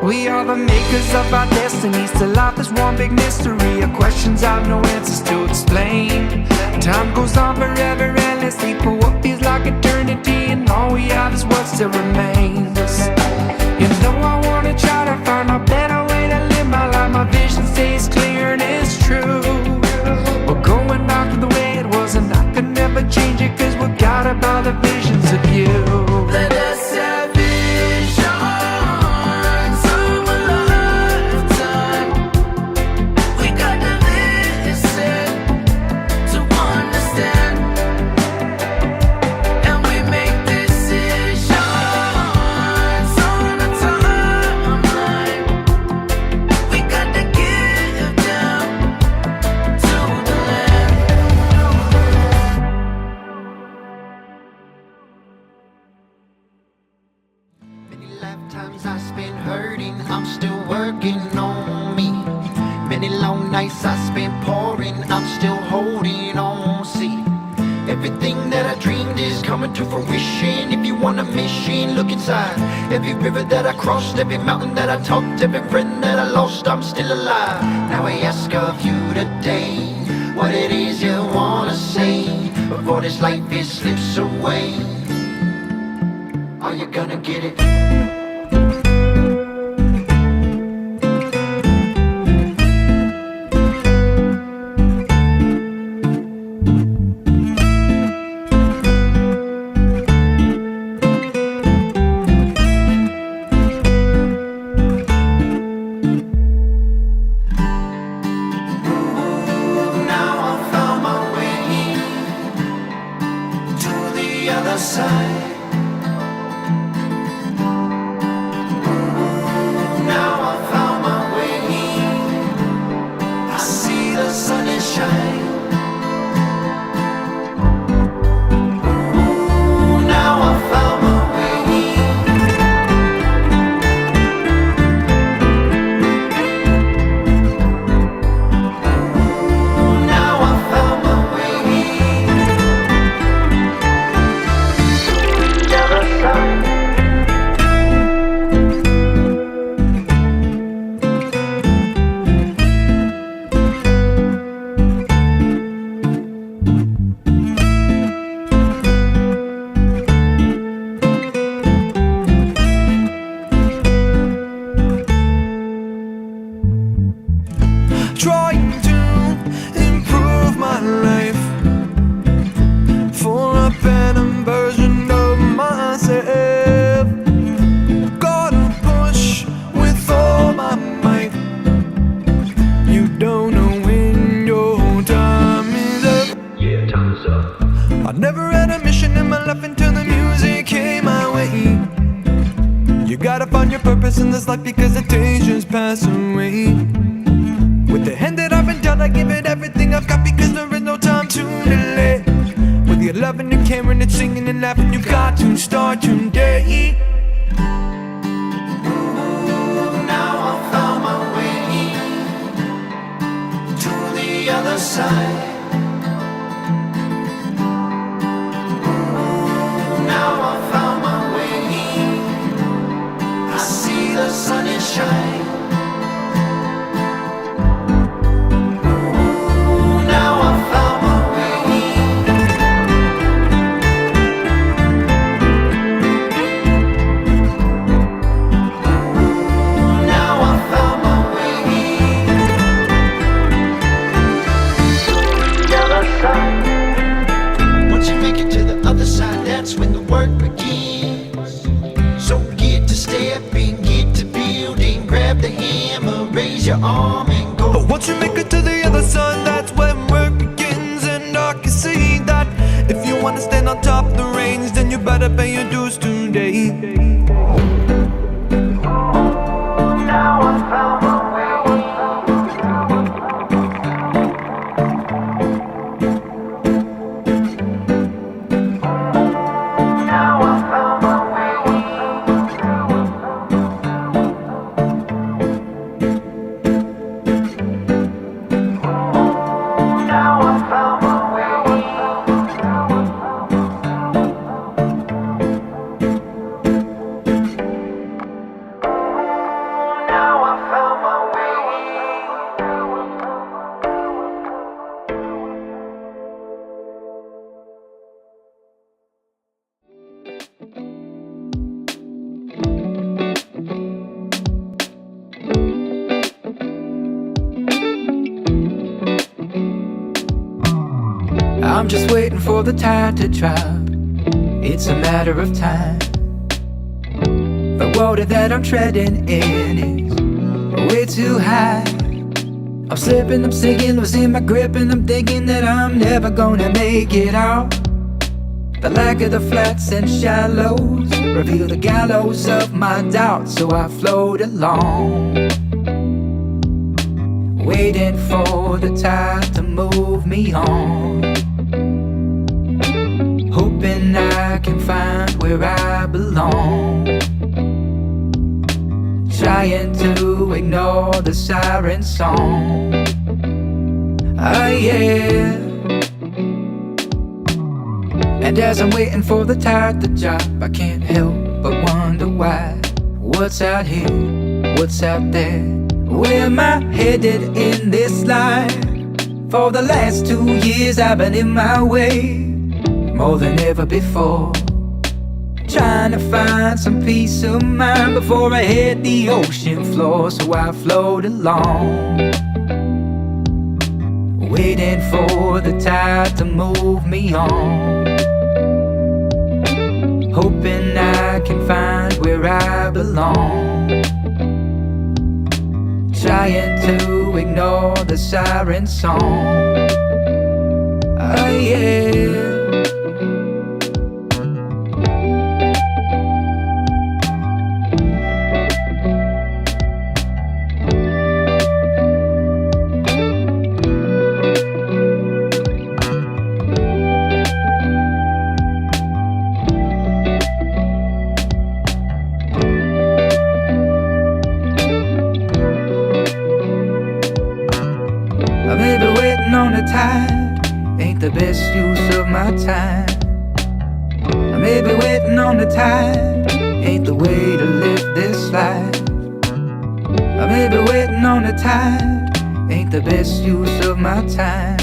We are the makers of our destinies. Till life is one big mystery, of questions I've no answers to explain. Time goes on forever endlessly for what feels like eternity, and all we have is what still remains. You know I wanna try to find a better way to live my life. My vision stays clear and it's true. We're going back to the way it was, and I could never change it, cause we're guided by the visions of you. Let us have visions of a lifetime. We got to listen to understand, and we make decisions on a timeline. We got to give them to the land. Many lifetimes I spent hurting, I'm still working on me. Many long nights I spent pouring, I'm still holding on. See, everything that I dreamed is coming to fruition. If you want a mission, look inside. Every river that I crossed, every mountain that I topped, every friend that I lost, I'm still alive. Now I ask of you today, what it is you wanna say before this life it slips away. Are you gonna get it? Now I found my way to the other side. Now I found my way. I see the sun is shine. Now I found my way. Now I found my way. The other side. Trying to improve my life for a better version of myself. Gotta push with all my might. You don't know when your time is up. Yeah, time is up. I never had a mission in my life until the music came my way. You gotta find your purpose in this life because the days just pass away. With the hand that I've been dealt, I give it everything I've got because there is no time to delay. With your love and your care and it's singing and laughing, you got to start today. Now I found my way to the other side. Now I found my way. I see the sun is shine. Now I found my way. Now I found my way. The other side. Once you make it to the other side, that's when the work begins. So get to stepping, get to building, grab the hammer, raise your arm and go. But once you make it to the other side, that's when work begins. And I can see that if you wanna stand on top of the range, then you better pay your dues today. Now I found my way. Now I found my way. Now I found my way. I'm just waiting for the tide to drop. It's a matter of time. The water that I'm treading in is way too high. I'm slipping, I'm sinking, losing my grip, and I'm thinking that I'm never gonna make it out. The lack of the flats and shallows reveal the gallows of my doubt. So I float along, waiting for the tide to move me on, hoping I can find where I belong, trying to ignore the siren song. Oh yeah. And as I'm waiting for the tide to drop, I can't help but wonder why. What's out here? What's out there? Where am I headed in this life? For the last 2 years I've been in my way, more than ever before, trying to find some peace of mind before I hit the ocean floor. So I float along, waiting for the tide to move me on, hoping I can find where I belong, trying to ignore the siren song. Oh yeah. Ain't the best use of my time. Maybe waiting on the tide ain't the way to live this life. Maybe waiting on the tide ain't the best use of my time.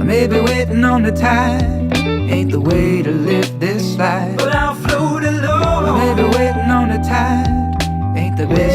Maybe waiting on the tide ain't the way to live this life. But I'll float alone. Maybe waiting on the tide ain't the best